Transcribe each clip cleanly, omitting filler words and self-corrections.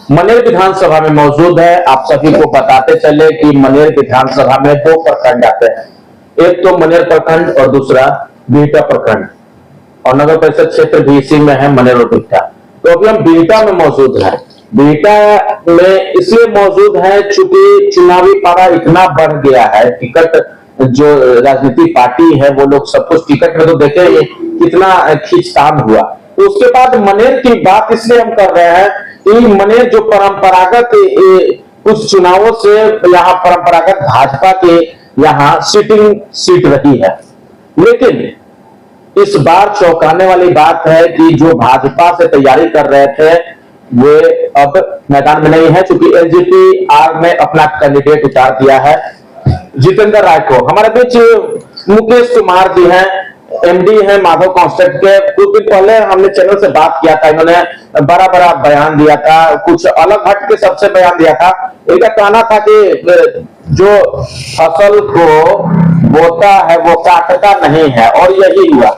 मनेर विधानसभा में मौजूद है। आप सभी को बताते चले कि मनेर विधानसभा में दो प्रखंड आते हैं, एक तो मनेर प्रखंड और दूसरा बिहटा प्रखंड, और नगर परिषद क्षेत्र भी इसी में है, मनेर और बिहटा। तो अभी हम बिहटा में मौजूद है। बिहटा में इसलिए मौजूद है चूंकि चुनावी पारा इतना बढ़ गया है, टिकट जो राजनीतिक पार्टी है वो लोग सब कुछ टिकट में तो देखे कितना खींचतान हुआ। तो उसके बाद मनेर की बात इसलिए हम कर रहे हैं कि मनेर जो परंपरागत कुछ चुनावों से यहाँ परंपरागत भाजपा के यहाँ सिटिंग सीट रही है, लेकिन इस बार चौंकाने वाली बात है कि जो भाजपा से तैयारी कर रहे थे वे अब मैदान में नहीं है, क्योंकि एलजेपी आर ने अपना कैंडिडेट उतार दिया है जितेंद्र राय को। हमारे बीच मुकेश कुमार जी हैं, एमडी है माधव कॉन्स्ट्रक्ट के। कुछ दिन पहले हमने चैनल से बात किया था, इन्होंने बड़ा बड़ा बयान दिया था, कुछ अलग हट के सबसे बयान दिया था। इनका कहना था कि जो फसल को बोता है वो काटता नहीं है, और यही हुआ।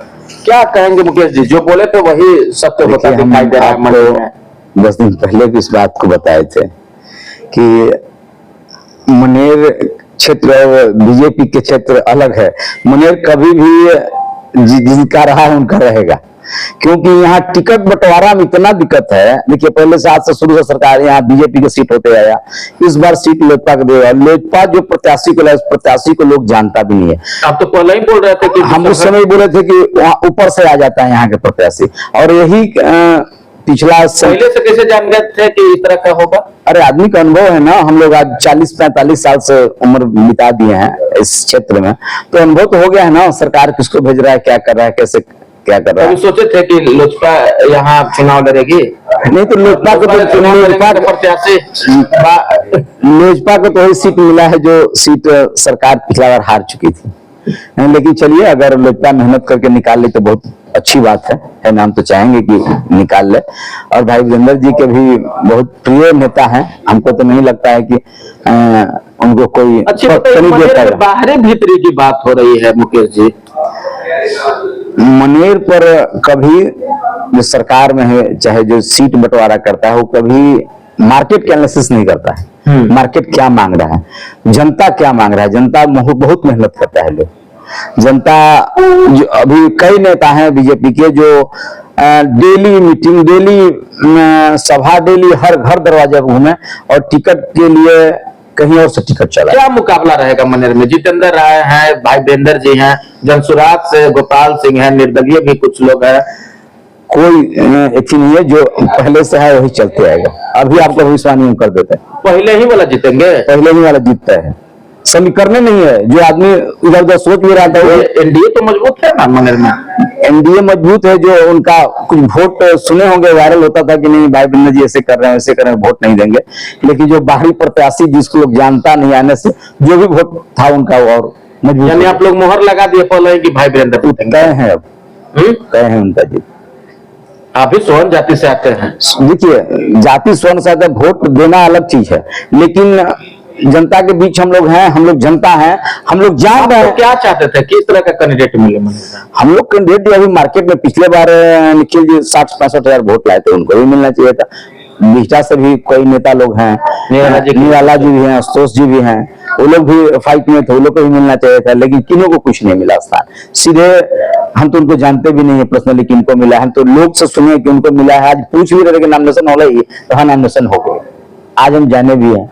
क्या कहेंगे मुकेश जी, जो बोले थे वही सत्य होता दिखाई दे रहा है। 10 दिन पहले भी इस बात को बताए थे कि मनेर क्षेत्र और बीजेपी के क्षेत्र अलग है। मनेर कभी भी जिनका रहा है उनका रहेगा, क्योंकि यहाँ टिकट बंटवारा में इतना दिक्कत है। देखिए पहले से आज से शुरू से सरकार यहाँ बीजेपी की सीट होते आया, इस बार सीट लोजपा को देगा। लोजपा जो प्रत्याशी को उस प्रत्याशी को लोग जानता भी नहीं है। आप तो पहले ही बोल रहे थे कि हम उस समय बोले थे कि वहाँ ऊपर से आ जाता है यहाँ के प्रत्याशी, और यही पिछला पहले से कैसे जान गए थे कि इस तरह का होगा? अरे आदमी का अनुभव है ना, हम लोग आज 40-45 साल से उम्र बिता दिए हैं इस क्षेत्र में, तो अनुभव तो हो गया है ना, सरकार किसको भेज रहा है, क्या कर रहा है, कैसे क्या कर रहा है। सोचे थे कि लोजपा यहाँ चुनाव लड़ेगी? नहीं तो लोजपा को तो चुनाव प्रत्याशी लोजपा को तो वही सीट मिला है जो सीट सरकार पिछला बार हार चुकी थी। लेकिन चलिए, अगर लोजपा मेहनत करके निकाल ली तो बहुत अच्छी बात है नाम तो चाहेंगे कि निकाल ले। और भाई वीरेंद्र जी के भी बहुत प्रिय नेता हैं, हमको तो नहीं लगता है कि उनको कोई बाहरी भीतरी की बात हो रही है। मुकेश जी, मनेर पर कभी जो सरकार में है, चाहे जो सीट बंटवारा करता है, वो कभी मार्केट का एनालिसिस नहीं करता है। मार्केट क्या मांग रहा है, जनता क्या मांग रहा है। जनता बहुत मेहनत करता है लोग। जनता जो अभी कई नेता हैं बीजेपी के जो डेली मीटिंग, डेली सभा, डेली हर घर दरवाजे घूमे और टिकट के लिए कहीं और से टिकट चला। क्या मुकाबला रहेगा मनेर में? जितेंद्र राय हैं, भाई वीरेंद्र जी हैं, जनसुराज से गोपाल सिंह हैं, निर्दलीय भी कुछ लोग हैं। कोई एक नहीं है, जो पहले से है वही चलते आएगा। अभी आपको भविष्यवाणी कर देते हैं, पहले ही वाला जीतेंगे, पहले ही वाला जीतता है। समीकरण नहीं है जो आदमी इधर उधर सोच भी रहा था। एनडीए तो मजबूत है ना मनेर में? एनडीए मजबूत है, जो उनका कुछ वोट सुने होंगे, वायरल होता था कि नहीं भाई वीरेंद्र जी ऐसे कर रहे हैं, वैसे कर रहे हैं, वोट नहीं देंगे। लेकिन जो बाहरी प्रत्याशी जिसको लोग जानता नहीं आने से जो भी वोट था उनका और मजबूत। यानी आप लोग मोहर लगा दिए पहले कि भाई वीरेंद्र तय है, अब तय है उनका जी। आप भी स्वर्ण जाति से आते हैं। देखिए जाति स्वर्ण से वोट देना अलग चीज है, लेकिन जनता के बीच हम लोग हैं, हम लोग जनता हैं, हम लोग जान रहे हैं। क्या चाहते थे, किस तरह का कैंडिडेट मिले? हम लोग कैंडिडेट अभी मार्केट में पिछले बार निखिल जी 60-65 हजार वोट लाए थे, उनको भी मिलना चाहिए था। बिहटा से भी कोई नेता लोग हैं, निराला जी भी हैं, आशुतोष जी भी हैं, वो लोग भी फाइट में थे, वो लोग को भी मिलना चाहिए था, लेकिन किन्हों को कुछ नहीं मिला स्थान। सीधे हम तो उनको जानते भी नहीं है पर्सनली किनको मिला है, हम तो लोग से सुने कि उनको मिला है। आज पूछ भी रहे कि नामिनेशन हो ही, तो हाँ नामिनेशन हो गए। आज हम जाने भी हैं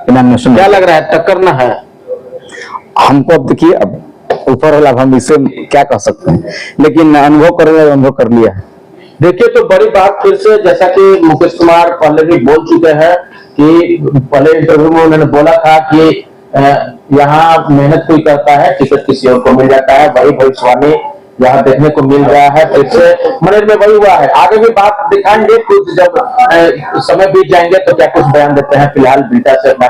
नामिनेशन। क्या लग रहा है, टक्कर ना है हमको? अब देखिए, अब ऊपर वाला, हम इससे क्या कह सकते हैं, लेकिन अनुभव करेंगे, अनुभव कर लिया है। देखिए तो बड़ी बात फिर से, जैसा कि मुकेश कुमार पहले भी बोल चुके हैं कि पहले इंटरव्यू में उन्होंने बोला था कि यहाँ मेहनत कोई करता है, टिकट किसी और को मिल जाता है, वही भविष्यवाणी यहाँ देखने को मिल रहा है। फिर से मनेर में वही हुआ है। आगे भी बात दिखाएंगे कुछ, जब समय बीत जाएंगे तो क्या कुछ बयान देते हैं। फिलहाल बिहटा से मैं